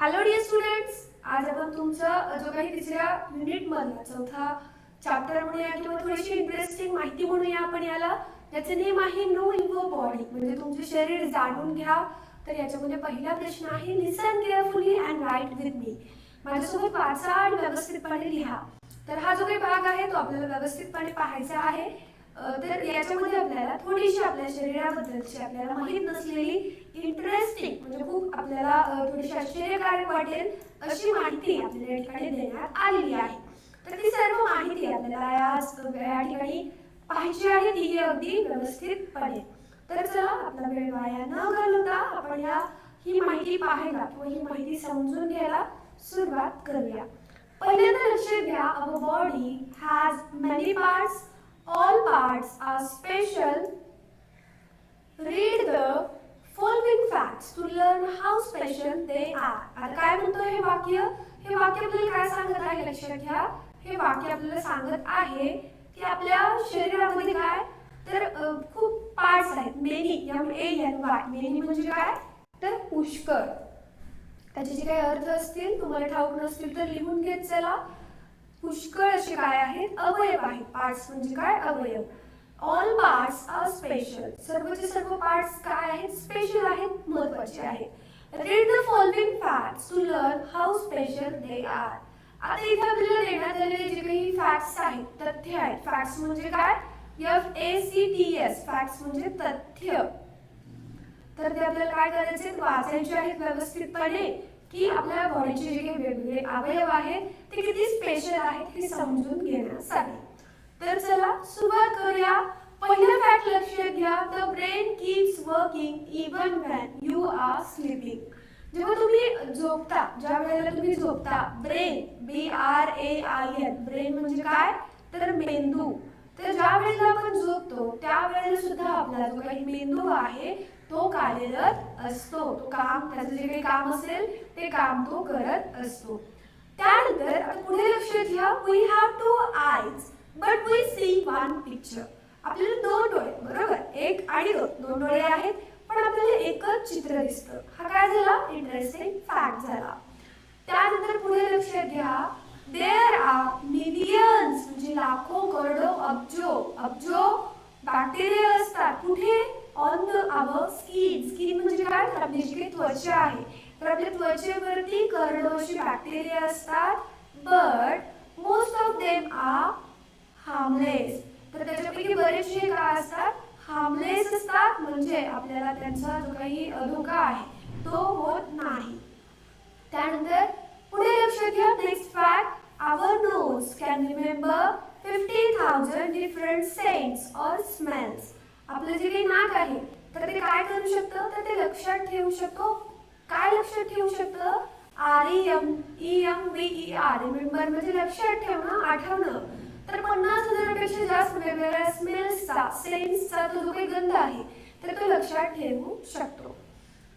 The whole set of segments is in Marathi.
हॅलो डिअर स्टुडंट्स, आज आपण तुमचा जो काही तिसऱ्या युनिट मधला चौथा चॅप्टर म्हणूया किंवा थोडीशी इंटरेस्टिंग माहिती म्हणूया आपण याला. याचे नेम आहे नो युअर बॉडी, म्हणजे तुमचे शरीर जाणून घ्या. तर याच्यामध्ये पहिला प्रश्न आहे listen carefully and write with me. माझ्यासोबत वाचा आणि व्यवस्थितपणे लिहा. तर हा जो काही भाग आहे तो आपल्याला व्यवस्थितपणे पाहायचा आहे. तर याच्यामध्ये आपल्याला थोडीशी आपल्या शरीराबद्दलची आपल्याला माहित नसलेली इंटरेस्टिंग म्हणजे खूप आपल्याला थोडीशी आश्चर्यकारक वाटेल अशी माहिती आपल्याला या ठिकाणी देण्यात आलेली आहे. तर ती सर्व माहिती आपल्याला या ठिकाणी पाहायची आहे, ती अगदी व्यवस्थितपणे. तर चला आपला वेळ वाया न घालवता आपण ही माहिती पाहायला किंवा ही माहिती समजून घ्यायला सुरुवात करूया. पहिल्यांदा लक्षात घ्या, our body has many parts. All parts are special. Read the following facts to learn how special they are. आता काय म्हणतो हे वाक्य? हे वाक्य आपल्याला काय सांगत आहे लक्षात घ्या. हे वाक्य आपल्याला सांगत आहे की आपल्या शरीरामध्ये काय तर खूप पार्ट्स आहेत. Many MANY. मेनी म्हणजे काय तर पुष्कळ. त्याचे जे काही अर्थ असतील तुम्हाला ठाऊक नसतील तर लिहून घेत चला. पुष्कळ असे काय आहेत अवयव आहेत. पार्ट्स म्हणजे काय अवयव. All parts are special. सर्वचे सर्व पार्ट्स काय आहेत स्पेशल आहेत, महत्त्वाचे आहेत. Read the following facts to learn how special they are. आता इथे आपल्याला देण्यात आलेले जे काही फॅक्ट्स आहेत तथ्य आहेत. फॅक्ट्स म्हणजे काय FACTS. फॅक्ट्स म्हणजे तथ्य. तर ते आपल्याला काय करायचे वाचायचे आहेत व्यवस्थितपणे की आपल्या बॉडीचे जे काही वेगवेगळे अवयव आहेत ते किती स्पेशल आहेत हे समजून घेण्यासाठी. तर चला सुरुवात करूया. पहिला फॅक्ट लक्षात घ्या, the brain keeps working even when you are sleeping. जेव्हा तुम्ही झोपता, ज्या वेळेला तुम्ही झोपता, ब्रेन BRAIN, ब्रेन म्हणजे काय तर मेंदू. तर ज्या वेळेला आपण झोपतो त्या वेळेला सुद्धा आपला जो काही मेंदू आहे तो कार्यरत असतो. तो काम त्याचं जे काही काम असेल ते काम तो करत असतो. त्यानंतर आता पुढे लक्षात घ्या, we have two eyes but we see one picture. आपल्याला दोन डोळे, बरोबर, एक आणि दोन डोळे आहेत पण आपल्याला एकच चित्र दिसतं. हा काय झाला इंटरेस्टिंग फॅक्ट झाला. त्यानंतर पुढे लक्षात घ्या, देयर आर मिलियन्स म्हणजे लाखो करोडो अब्जो बॅक्टेरिया असतात. कुठे on the our skin. Skin म्हणजे काय तर आपली जी काही त्वचा आहे तर आपल्या त्वचेवरती करोडो अशी बॅक्टेरिया असतात. But most of them are harmless. तर त्याच्यापैकी बरेचसे काय असतात हार्मलेस असतात, म्हणजे आपल्याला त्यांचा जो काही धोका आहे तो होत नाही. त्यानंतर पुढे लक्षात घ्या, next fact, our nose can remember 50,000 different scents or smells. आपलं जे काही नाक आहे तर ते काय करू शकतं तर ते लक्षात ठेवू शकतो. काय लक्षात ठेवू शकतं REMEMBER. रिमेंबर म्हणजे लक्षात ठेवणं, आठवणं. तर 50,000पेक्षा जास्त वेगवेगळ्या स्मेल्सचा सेन्सचा तो जो काही गंध आहे तर तो लक्षात ठेवू शकतो.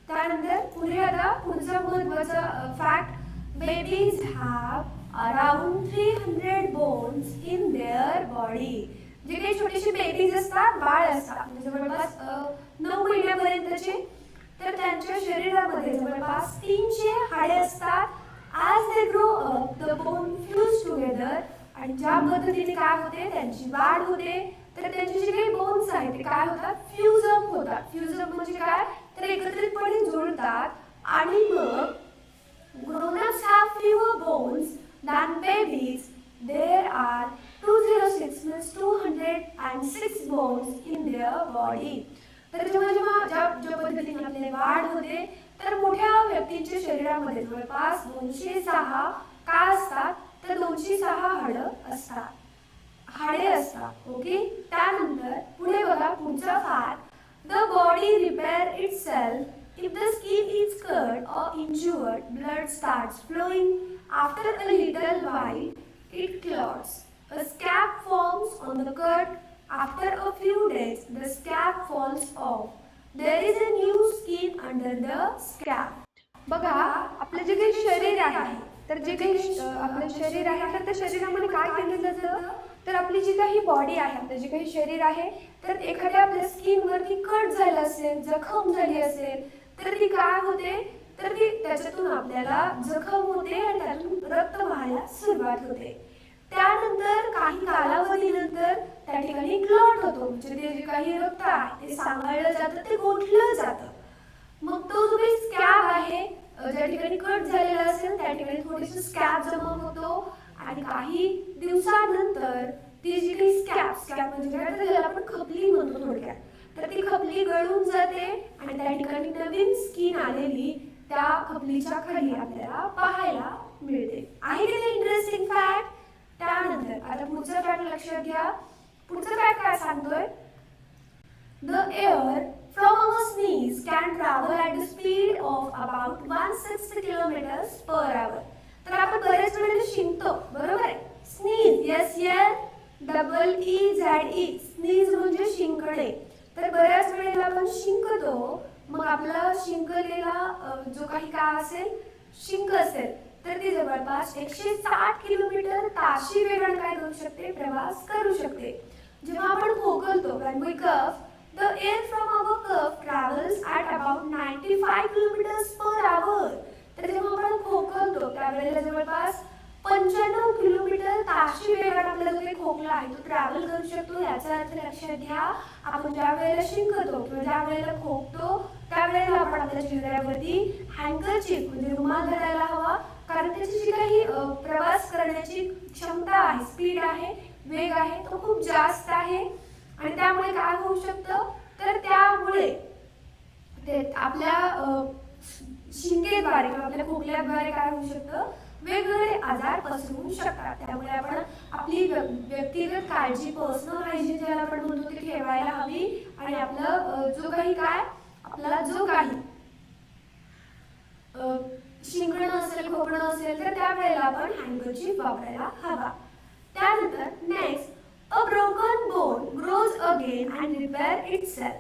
त्यानंतर पुढे आता पुढचा महत्त्वाचा fact, babies have around 300 bones in their body. जे काही छोटेसे बेबीज असतात, बाळ असतात म्हणजे जवळपास 9 महिन्यापर्यंतचे, तर त्यांच्या शरीरामध्ये जवळपास 300 हाडे असतात. As they grow up the bone fuse together. आणि ज्या पद्धतीने काय होते त्यांची वाढ होते तर त्यांचे जे काही बोन्स आहेत ते काय होतात फ्यूज अप होतात. फ्यूज अप म्हणजे काय तर एकत्रितपणे जुळतात. आणि मग grown-ups have fewer bones than babies. There are 206 means 206 bones in their body. तर जेव्हा ज्या पद्धतीने आपले वाढ होते तर मोठ्या व्यक्तींच्या शरीरामध्ये जवळपास 206 काय असतात तर 206 हाडे असतात. ओके. त्यानंतर पुढे बघा पुढचा fact, the body repair itself if the skin is cut or injured. Blood starts flowing. After a little while it clots. A scab forms on the cut. After a few days the scab falls off. There is a new skin under the scab. बघा आपले जे काही शरीर आहे तर जे काही आपलं शरीर आहे तर त्या शरीरामध्ये काय केलं जातं तर आपली जी काही बॉडी आहे, आपलं जे काही शरीर आहे तर एखाद्या आपल्या स्किनवरती कट झालं असेल, जखम झाली असेल तर ती काय होते तर ती त्याच्यातून त्याच्यातून आपल्याला जखम होते आणि त्यातून रक्त वाहायला सुरुवात होते. त्यानंतर काही कालावधीनंतर त्या ठिकाणी क्लॉट होतो, म्हणजे ते जे काही रक्त आहे ते सांभाळलं जातं, ते गोठलं जातं. मग तो जो काही स्कॅब आहे, ज्या ठिकाणी कट झालेला असेल त्या ठिकाणी थोडीशी स्कॅब जमा होतो आणि काही दिवसानंतर ती जी काही स्कॅब म्हणजे काय, तर त्याला आपण खपली म्हणतो थोडक्यात, तर ती खपली गळून जाते आणि त्या ठिकाणी नवीन स्किन आलेली त्या खपलीच्या खाली आपल्याला पाहायला मिळते. आहे की नाही इंटरेस्टिंग फॅक्ट? त्यानंतर आता पुढचं फॅक्ट लक्षात घ्या. पुढचं फॅक्ट काय सांगतोय? The air from our sneeze can travel at the speed of about 160 kilometers per hour. तर आपण बरेच वेळेला शिंकतो, बरोबर आहे? स्नीज, SNEEZE, स्नीज म्हणजे शिंकणे. तर बऱ्याच वेळेला आपण शिंकतो, मग आपला शिंकलेला जो काही काय असेल, शिंक असेल, तर ती जवळपास 160 किलोमीटर ताशी वेगाने काय करू शकते? प्रवास करू शकते. जेव्हा आपण खोकलतो, when we cough, the air from our cough travels at about 95 kilometers per hour. तर जेव्हा आपण खोकलतो त्यावेळेला जवळपास 95 किलोमीटर ताशी वेगाने आपला जो खोकला आहे तो ट्रॅव्हल करू शकतो. याचा अर्थ लक्षात घ्या, आपण ज्या वेळेला शिंकतो किंवा ज्या वेळेला खोकतो त्यावेळेला आपण आपल्या चेहऱ्यावरती हँकरचीफ म्हणजे रुमाल धरायला हवा, कारण त्याची जी काही प्रवास करण्याची क्षमता आहे, स्पीड आहे, वेग आहे, तो खूप जास्त आहे. आणि त्यामुळे काय होऊ शकतं, तर त्यामुळे ते आपल्या शिंकेद्वारे किंवा आपल्या खोकल्याद्वारे काय होऊ शकतं, वेगवेगळे आजार पसरू शकतात. त्यामुळे आपण आपली व्यक्तिगत काळजी, पर्सनल हायजीन ज्याला आपण म्हणतो, ती ठेवायला हवी आणि आपलं जो काही काय आपला जो काही शिंकणं असेल, खोकणं असेल, तर त्यावेळेला आपण हँकरचीफ वापरायला हवा. त्यानंतर next, A broken bone grows again and repair itself.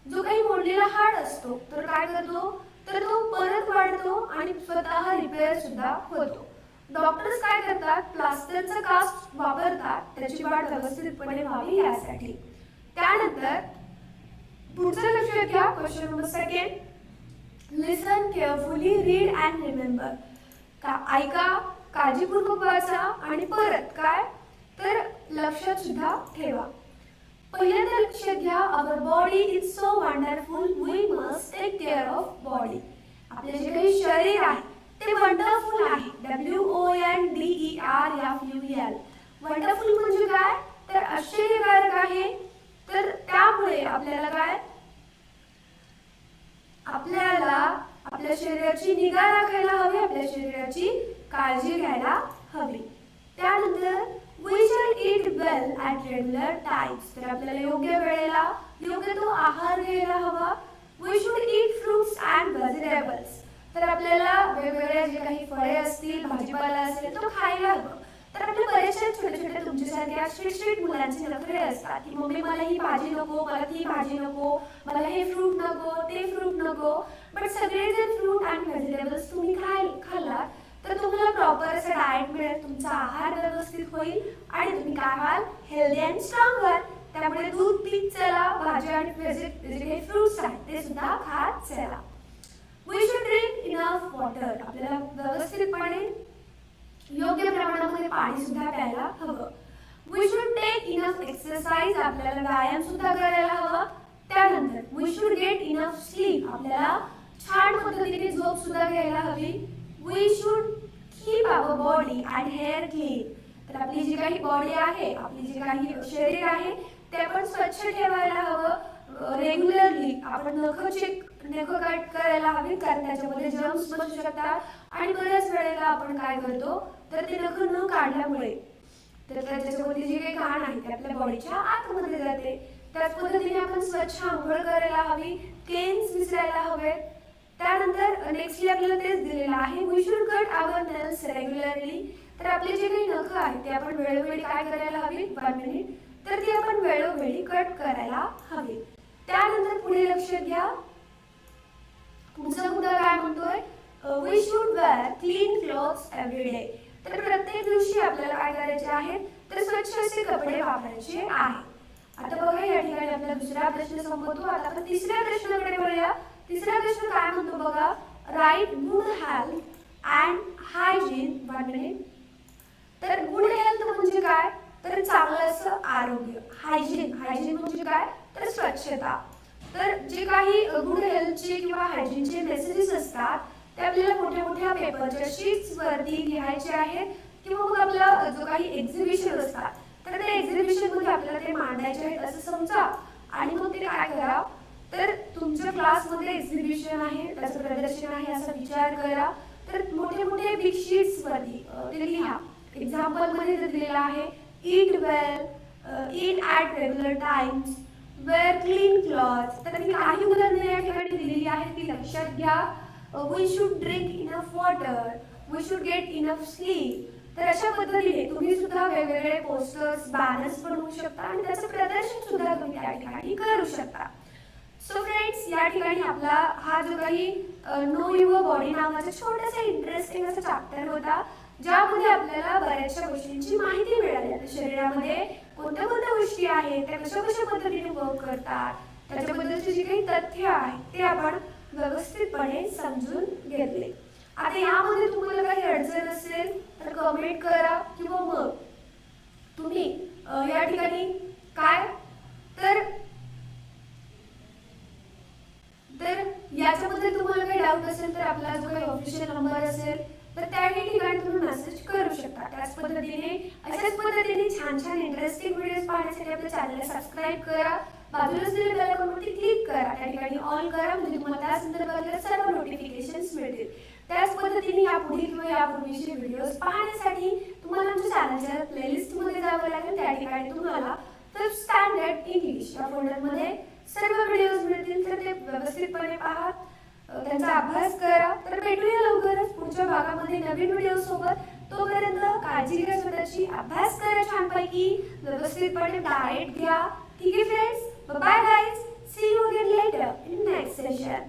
जो काही मोडलेला हाड असतो तर काय करतो, तर तो परत वाढतो आणि स्वतः रिपेअर सुद्धा होतो. डॉक्टर्स काय करतात, प्लास्टरचा कास्ट वापरतात त्याची वाढ व्यवस्थितपणे व्हावी यासाठी. त्यानंतर पुढचं लक्षात घ्या, question number second, listen carefully, read and remember. ऐका, काळजीपूर्वक वाचा आणि परत काय, तर लक्षात सुद्धा ठेवा. पहिल्यांदा लक्षात घ्या, our body is so wonderful, we must take care of body. आपले जे काही शरीर आहे ते वंडरफुल आहे, WONDERFUL. वंडरफुल म्हणजे काय, तर आश्चर्यकारक आहे. तर त्यामुळे आपल्याला काय, आपल्याला आपल्या शरीराची निगा राखायला हवी, आपल्या शरीराची काळजी घ्यायला हवी. त्यानंतर we should eat well at regular times. तर आपल्याला योग्य वेळेला योग्य तो आहार घ्यायला हवा. we should eat fruits and vegetables. तर आपल्याला वेगवेगळे जे काही फळे असतील, भाजीपाला असेल तो खायला हवं. तर आपले बरेचसे छोटे छोटे तुमच्यासारख्या स्ट्रीट मुलांचे नखरे असतात की मम्मी मला ही भाजी नको, मला ती भाजी नको, मला हे फ्रूट नको, ते फ्रूट नको. बट सगळे जे फ्रूट आणि व्हेजिटेबल्स तुम्ही खाल्लात तर तुम्हाला प्रॉपर असं डाएट मिळेल, तुमचा आहार व्यवस्थित होईल आणि तुम्ही काय व्हाल, हेल्दी अँड स्ट्रॉंग व्हाल. त्यामुळे दूध पीत चला, भाज्या आणि जे काही फ्रुट्स आहेत ते सुद्धा खात चला. We should drink enough water. आपल्याला व्यवस्थितपणे योग्य प्रमाणामध्ये पाणी सुद्धा प्यायला हवं. We should take enough exercise. आपल्याला व्यायाम सुद्धा करायला हवा. त्यानंतर we should get enough sleep. आपल्याला छान पद्धतीने झोप सुद्धा घ्यायला हवी. We should keep our body and hair clean. तर आपली जी काही बॉडी आहे, आपली जी काही शरीर आहे ते आपण स्वच्छ ठेवायला हवं. रेग्युलरली आपण नख कट करायला हवी, कारण त्याच्यामध्ये जर्म्स बसू शकतात आणि बऱ्याच वेळेला आपण काय करतो, तर ते नख न काढल्यामुळे तर त्याच्यामध्ये जी काही घाण आहे ते आपल्या बॉडीच्या आतमध्ये जाते. त्याच पद्धतीने आपण स्वच्छ आंघोळ करायला हवी, केन्स विसरायला हवे. त्यानंतर नेक्स्टली आपल्याला तेच दिलेलं आहे, we should cut our nails regularly. तर आपले जे काही नख आहेत ते आपण वेळोवेळी काय करायला हवी, 1 मिनिट, तर ती आपण वेळोवेळी कट करायला हवी. त्यानंतर पुढे लक्षात घ्या, पुढचा मुद्दा काय म्हणतोय, we should wear clean clothes every day. तर प्रत्येक दिवशी आपल्याला काय करायचे आहे, तर स्वच्छ असे कपडे वापरायचे आहे. आता बघा या ठिकाणी आपला दुसरा प्रश्न संपतो. आता आपण तिसऱ्या प्रश्नाकडे वळूया. तिसरा प्रश्न काय म्हणतो बघा, write good health and hygiene. 1 minute. तर गुड हेल्थ म्हणजे काय, तर चांगलं असं आरोग्य. हायजीन म्हणजे काय, तर स्वच्छता. तर जे काही गुड हेल्थचे किंवा हायजीनचे मेसेजेस असतात ते आपल्याला मोठ्या मोठ्या पेपरच्या शीट्स वरती लिहायचे आहेत, किंवा मग आपला जो काही एक्झिबिशन असतात तर त्या एक्झिबिशन मध्ये आपल्याला ते मांडायचे आहेत असं समजा. आणि मग ते काय करा, तर तुमच्या क्लासमध्ये एक्झिबिशन आहे, त्याचं प्रदर्शन आहे असा विचार करा. तर मोठे मोठे बिग शीट्स वरती ते लिहा. एक्झाम्पल मध्ये जर दिलेला आहे, eat well, eat at regular times, wear clean clothes. तर मी काही उदाहरणे या ठिकाणी दिलेली आहेत ती लक्षात घ्या. We should drink enough water, we should get enough sleep. तर अशा पद्धतीने तुम्ही सुद्धा वेगवेगळे पोस्टर्स, बॅनर्स बनवू शकता आणि त्याचं प्रदर्शन सुद्धा तुम्ही त्या ठिकाणी करू शकता. सो फ्रेंड्स, या ठिकाणी आपला हा जो काही नो युअर बॉडी नावाचा छोटासा इंटरेस्टिंग असा चॅप्टर होता, ज्यामध्ये आपल्याला बऱ्याचशा गोष्टींची माहिती मिळाली. आता शरीरामध्ये कोणत्या कोणत्या गोष्टी आहेत, त्या कशा कशा पद्धतीने वर्क करतात, त्याच्याबद्दलचे जे काही तथ्य आहेत ते आपण व्यवस्थितपणे समजून घेतले. आता यामध्ये तुम्हाला काही अडचण असेल तर कमेंट करा, किंवा मग तुम्ही या ठिकाणी काय तर तर याच्याबद्दल तुम्हाला काही डाऊट असेल तर आपला जो काही ऑफिशियल नंबर असेल तर त्या ठिकाणी तुम्ही मेसेज करू शकता. त्याच पद्धतीने अशाच पद्धतीने छान छान इंटरेस्टिंग व्हिडिओज पाहण्यासाठी आपल्या चॅनलला सबस्क्राईब करा. बाजूला असलेल्या बेल आयकॉनवरती क्लिक करा, त्या ठिकाणी ऑल करा, म्हणजे तुम्हाला त्या संदर्भातल्या सर्व नोटिफिकेशन्स मिळतील. त्याच पद्धतीने यापुढील किंवा यापूर्वीचे व्हिडिओज पाहण्यासाठी तुम्हाला आमच्या चॅनलच्या प्लेलिस्टमध्ये जावं लागेल. त्या ठिकाणी तुम्हाला 5th स्टँडर्ड इंग्लिश या फोल्डरमध्ये सर्व व्हिडिओज मिळतील. तर ते व्यवस्थितपणे पहा, त्यांचा अभ्यास करा. तर भेटूया लवकरच पुढच्या भागामध्ये नवीन व्हिडिओ सोबत. तोपर्यंत काळजी घ्या स्वतःची, अभ्यास करा छानपैकी, व्यवस्थितपणे डाएट घ्या. ठीक आहे friends, bye guys, see you again later in next session.